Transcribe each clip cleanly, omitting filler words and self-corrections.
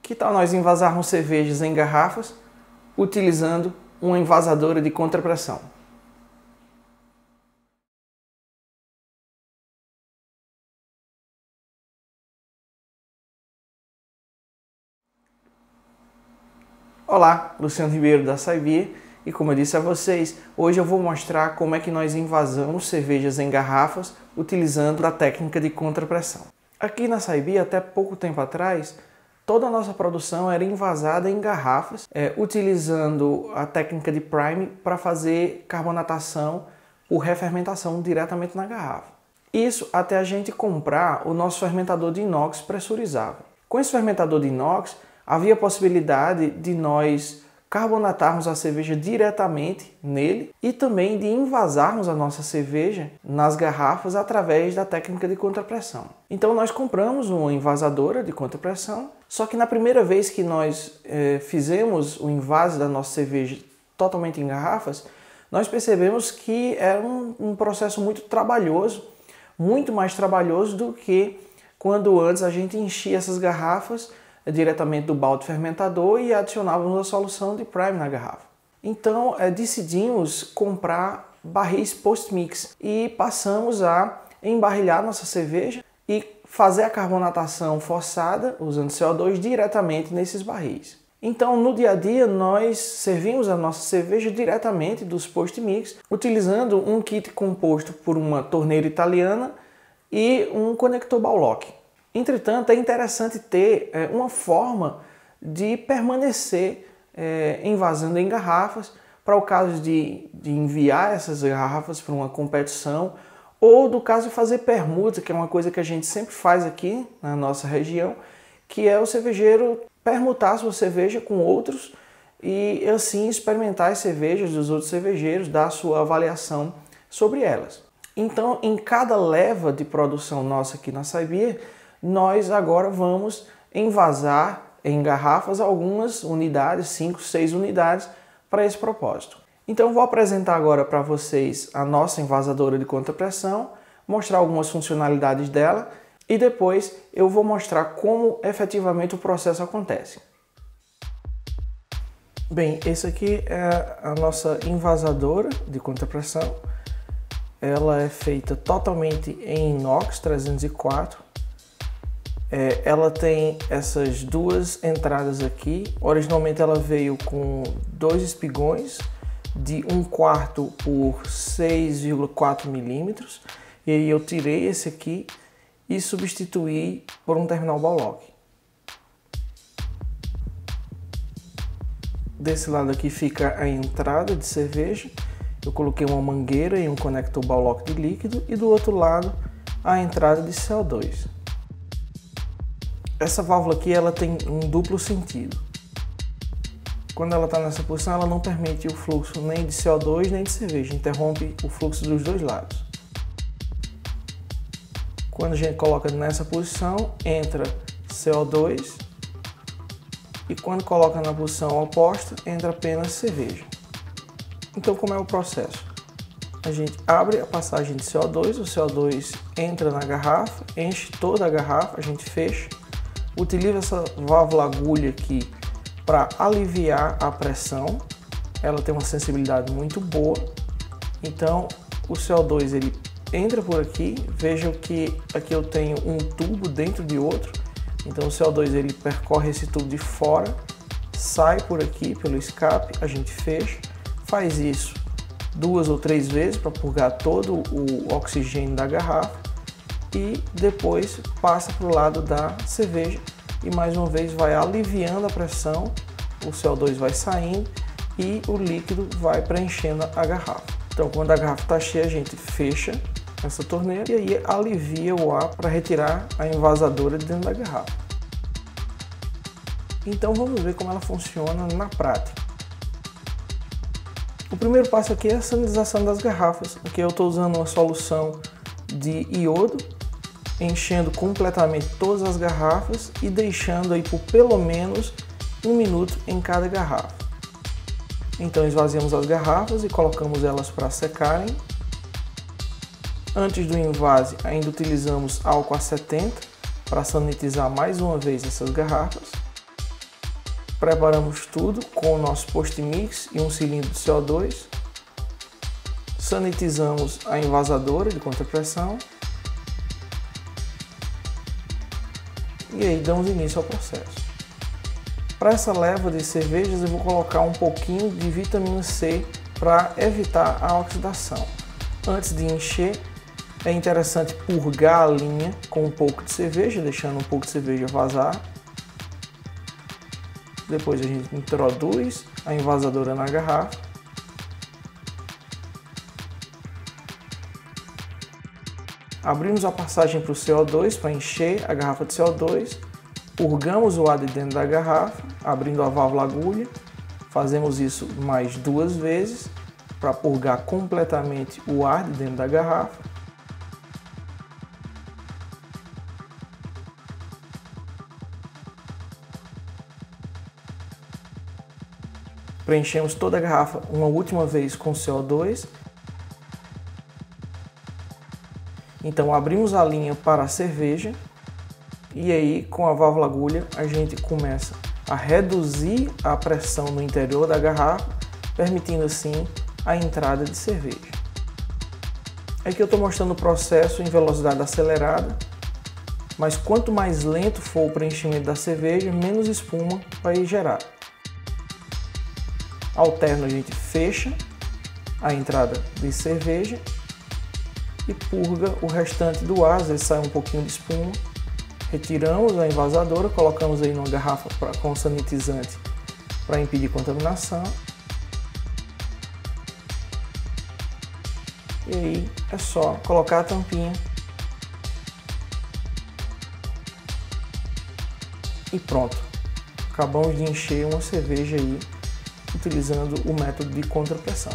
Que tal nós envasarmos cervejas em garrafas utilizando uma envasadora de contrapressão? Olá, Luciano Ribeiro da SciBeer, e como eu disse a vocês, hoje eu vou mostrar como é que nós envasamos cervejas em garrafas utilizando a técnica de contrapressão. Aqui na SciBeer, até pouco tempo atrás, toda a nossa produção era envasada em garrafas, utilizando a técnica de prime para fazer carbonatação ou refermentação diretamente na garrafa. Isso até a gente comprar o nosso fermentador de inox pressurizável. Com esse fermentador de inox, havia a possibilidade de nós carbonatarmos a cerveja diretamente nele e também de envasarmos a nossa cerveja nas garrafas através da técnica de contrapressão. Então nós compramos uma envasadora de contrapressão, só que na primeira vez que nós fizemos o invase da nossa cerveja totalmente em garrafas, nós percebemos que era um processo muito trabalhoso, muito mais trabalhoso do que quando antes a gente enchia essas garrafas diretamente do balde fermentador e adicionávamos a solução de prime na garrafa. Então decidimos comprar barris post-mix e passamos a embarrilhar nossa cerveja e fazer a carbonatação forçada usando CO2 diretamente nesses barris. Então no dia a dia nós servimos a nossa cerveja diretamente dos post-mix utilizando um kit composto por uma torneira italiana e um conector Baulock. Entretanto, é interessante ter uma forma de permanecer envasando em garrafas para o caso de enviar essas garrafas para uma competição ou do caso de fazer permuta, que é uma coisa que a gente sempre faz aqui na nossa região, que é o cervejeiro permutar sua cerveja com outros e assim experimentar as cervejas dos outros cervejeiros, dar a sua avaliação sobre elas. Então, em cada leva de produção nossa aqui na SciBeer, nós agora vamos envasar em garrafas algumas unidades, 5, 6 unidades, para esse propósito. Então vou apresentar agora para vocês a nossa envasadora de contrapressão, mostrar algumas funcionalidades dela e depois eu vou mostrar como efetivamente o processo acontece. Bem, esse aqui é a nossa envasadora de contrapressão. Ela é feita totalmente em inox 304. Ela tem essas duas entradas aqui. Originalmente ela veio com 2 espigões de 1/4 por 6,4 milímetros. E aí eu tirei esse aqui e substituí por um terminal Baulock. Desse lado aqui fica a entrada de cerveja. Eu coloquei uma mangueira e um conector Baulock de líquido. E do outro lado a entrada de CO2. Essa válvula aqui ela tem um duplo sentido. Quando ela está nessa posição, ela não permite o fluxo nem de CO2 nem de cerveja, interrompe o fluxo dos dois lados. Quando a gente coloca nessa posição, entra CO2 e quando coloca na posição oposta, entra apenas cerveja. Então, como é o processo? A gente abre a passagem de CO2, o CO2 entra na garrafa, enche toda a garrafa, a gente fecha. Utiliza essa válvula agulha aqui para aliviar a pressão. Ela tem uma sensibilidade muito boa. Então o CO2 ele entra por aqui. Vejam que aqui eu tenho um tubo dentro de outro. Então o CO2 ele percorre esse tubo de fora, sai por aqui pelo escape, a gente fecha. Faz isso 2 ou 3 vezes para purgar todo o oxigênio da garrafa. E depois passa para o lado da cerveja e mais uma vez vai aliviando a pressão, o CO2 vai saindo e o líquido vai preenchendo a garrafa. Então quando a garrafa está cheia a gente fecha essa torneira e aí alivia o ar para retirar a envasadora de dentro da garrafa. Então vamos ver como ela funciona na prática. O primeiro passo aqui é a sanitização das garrafas. Aqui eu estou usando uma solução de iodo, enchendo completamente todas as garrafas e deixando aí por pelo menos 1 minuto em cada garrafa. Então esvaziamos as garrafas e colocamos elas para secarem. Antes do invase ainda utilizamos álcool A70 para sanitizar mais uma vez essas garrafas. Preparamos tudo com o nosso post-mix e um cilindro de CO2. Sanitizamos a envasadora de contrapressão. E aí damos início ao processo. Para essa leva de cervejas eu vou colocar um pouquinho de vitamina C para evitar a oxidação. Antes de encher, é interessante purgar a linha com um pouco de cerveja, deixando um pouco de cerveja vazar. Depois a gente introduz a envasadora na garrafa. Abrimos a passagem para o CO2 para encher a garrafa de CO2. Purgamos o ar de dentro da garrafa, abrindo a válvula agulha. Fazemos isso mais 2 vezes para purgar completamente o ar de dentro da garrafa. Preenchemos toda a garrafa uma última vez com CO2. Então abrimos a linha para a cerveja e aí com a válvula agulha a gente começa a reduzir a pressão no interior da garrafa, permitindo assim a entrada de cerveja. Aqui eu estou mostrando o processo em velocidade acelerada, mas quanto mais lento for o preenchimento da cerveja, menos espuma vai gerar. Alterno, a gente fecha a entrada de cerveja e purga o restante do ar, às vezes sai um pouquinho de espuma. Retiramos a envasadora, colocamos aí numa garrafa com sanitizante para impedir contaminação. E aí é só colocar a tampinha e pronto. Acabamos de encher uma cerveja aí utilizando o método de contrapressão.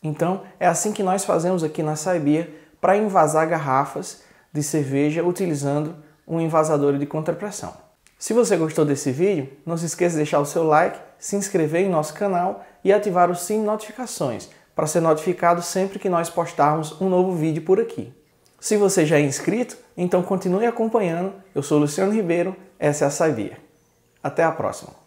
Então, é assim que nós fazemos aqui na SciBeer para envasar garrafas de cerveja utilizando um envasador de contrapressão. Se você gostou desse vídeo, não se esqueça de deixar o seu like, se inscrever em nosso canal e ativar o sininho de notificações para ser notificado sempre que nós postarmos um novo vídeo por aqui. Se você já é inscrito, então continue acompanhando. Eu sou Luciano Ribeiro, essa é a SciBeer. Até a próxima!